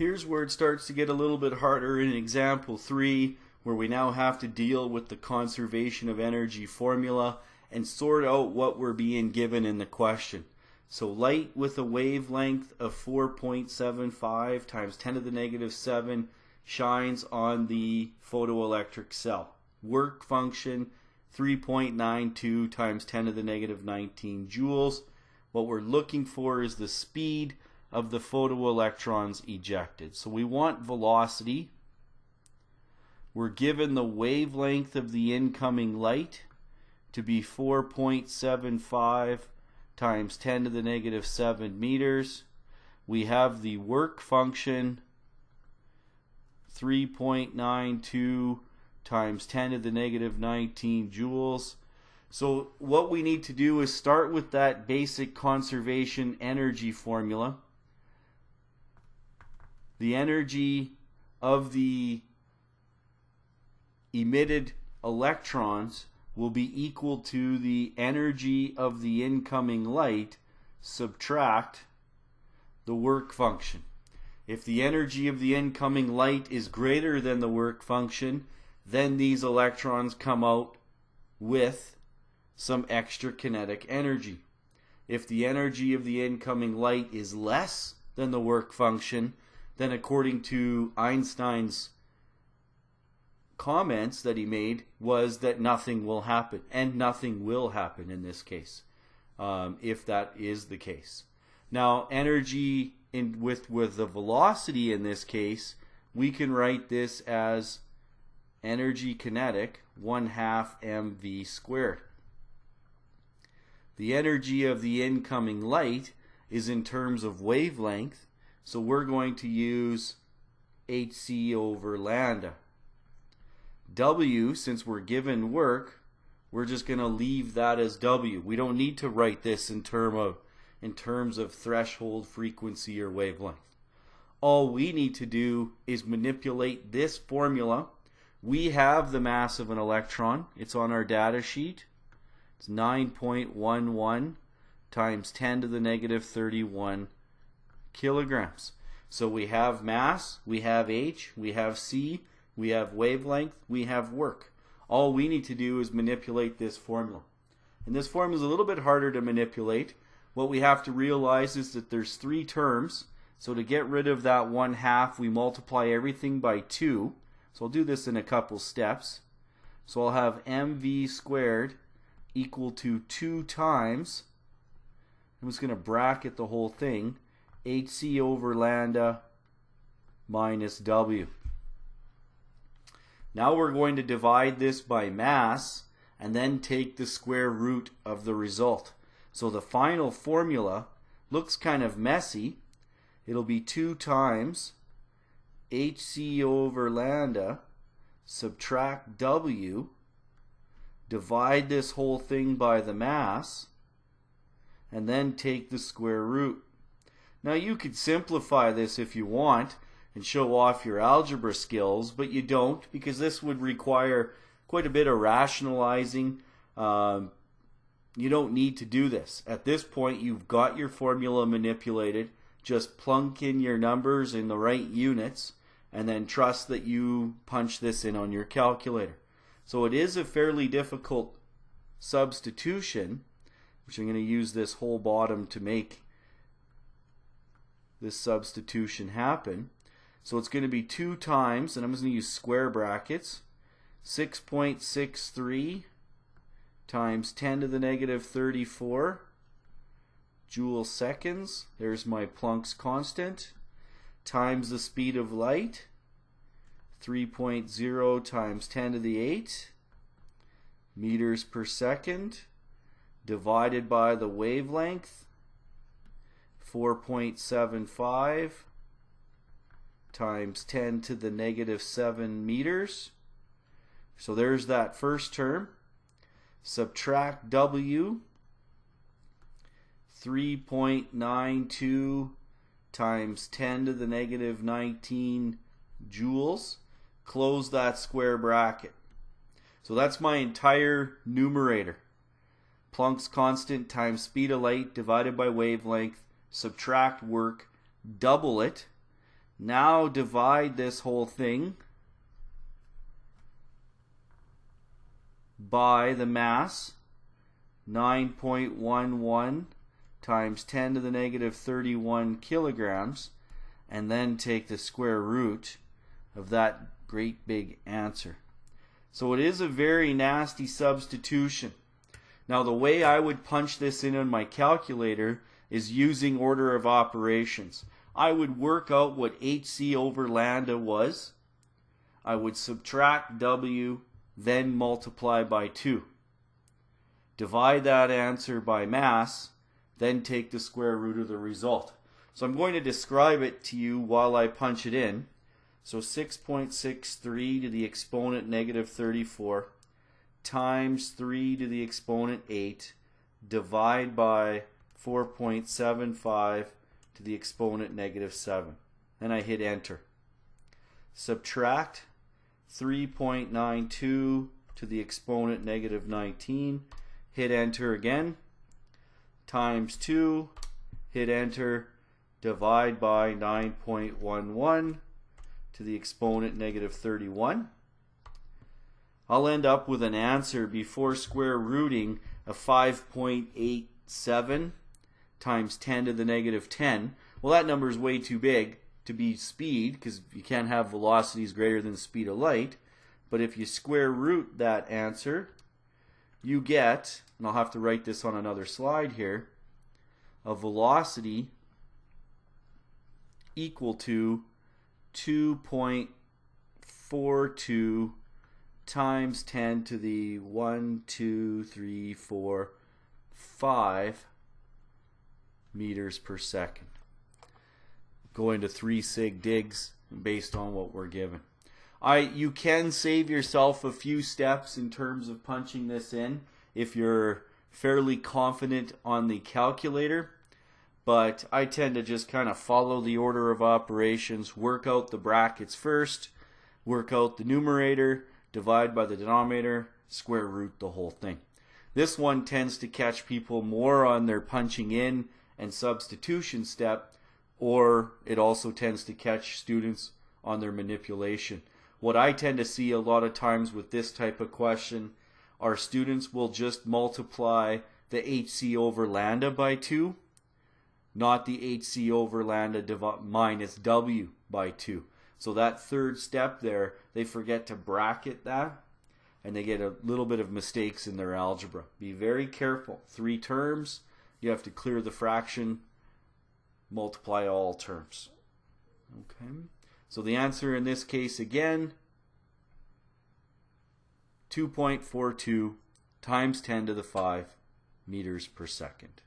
Here's where it starts to get a little bit harder in example 3, where we now have to deal with the conservation of energy formula and sort out what we're being given in the question. So light with a wavelength of 4.75 times 10 to the negative 7 shines on the photoelectric cell. Work function 3.92 times 10 to the negative 19 joules. What we're looking for is the speed of the photoelectrons ejected. So we want velocity. We're given the wavelength of the incoming light to be 4.75 times 10 to the negative 7 meters. We have the work function 3.92 times 10 to the negative 19 joules. So what we need to do is start with that basic conservation energy formula. The energy of the emitted electrons will be equal to the energy of the incoming light subtract the work function. If the energy of the incoming light is greater than the work function, then these electrons come out with some extra kinetic energy. If the energy of the incoming light is less than the work function, then according to Einstein's comments that he made was that nothing will happen, and nothing will happen in this case, if that is the case. Now energy with the velocity in this case, we can write this as energy kinetic 1/2 mv squared. The energy of the incoming light is in terms of wavelength, so we're going to use hc over lambda. W, since we're given work, we're just going to leave that as W. We don't need to write this in terms of threshold frequency or wavelength. All we need to do is manipulate this formula. We have the mass of an electron. It's on our data sheet. It's 9.11 times 10 to the negative 31 kilograms. So we have mass, we have H, we have C, we have wavelength, we have work. All we need to do is manipulate this formula. And this formula is a little bit harder to manipulate. What we have to realize is that there's 3 terms. So to get rid of that 1/2, we multiply everything by 2. So I'll do this in a couple steps. So I'll have mv squared equal to 2 times, I'm just going to bracket the whole thing, hc over lambda minus W. Now we're going to divide this by mass and then take the square root of the result. So the final formula looks kind of messy. It'll be 2 times hc over lambda subtract W, divide this whole thing by the mass, and then take the square root. Now you could simplify this if you want and show off your algebra skills, but you don't, because this would require quite a bit of rationalizing. You don't need to do this. At this point, you've got your formula manipulated. Just plunk in your numbers in the right units and then trust that you punch this in on your calculator. So it is a fairly difficult substitution, which I'm going to use this whole bottom to make this substitution happen. So it's going to be 2 times, and I'm just going to use square brackets, 6.63 times 10 to the negative 34 joule seconds. There's my Planck's constant, times the speed of light, 3.0 times 10 to the 8 meters per second, divided by the wavelength, 4.75 times 10 to the negative 7 meters. So there's that first term. Subtract W, 3.92 times 10 to the negative 19 joules. Close that square bracket. So that's my entire numerator. Planck's constant times speed of light divided by wavelength, subtract work, double it. Now divide this whole thing by the mass, 9.11 times 10 to the negative 31 kilograms, and then take the square root of that great big answer. So it is a very nasty substitution. Now the way I would punch this in on my calculator is using order of operations. I would work out what HC over lambda was. I would subtract W, then multiply by 2. Divide that answer by mass, then take the square root of the result. So I'm going to describe it to you while I punch it in. So 6.63 to the exponent negative 34 times 3 to the exponent 8 divide by 4.75 to the exponent negative 7. Then I hit enter. Subtract 3.92 to the exponent negative 19. Hit enter again. Times 2. Hit enter. Divide by 9.11 to the exponent negative 31. I'll end up with an answer before square rooting of 5.87 times 10 to the negative 10. Well, that number is way too big to be speed, because you can't have velocities greater than the speed of light. But if you square root that answer, you get, and I'll have to write this on another slide here, a velocity equal to 2.42 times 10 to the 5 meters per second. Going to 3 sig digs based on what we're given. You can save yourself a few steps in terms of punching this in if you're fairly confident on the calculator, but I tend to just kind of follow the order of operations, work out the brackets first, work out the numerator, divide by the denominator, square root the whole thing. This one tends to catch people more on their punching in and substitution step, or it also tends to catch students on their manipulation. What I tend to see a lot of times with this type of question are students will just multiply the HC over lambda by 2, not the HC over lambda minus W by 2. So that third step there, they forget to bracket that, and they get a little bit of mistakes in their algebra. Be very careful. 3 terms, you have to clear the fraction, multiply all terms. Okay. So the answer in this case again, 2.42 times 10 to the 5 meters per second.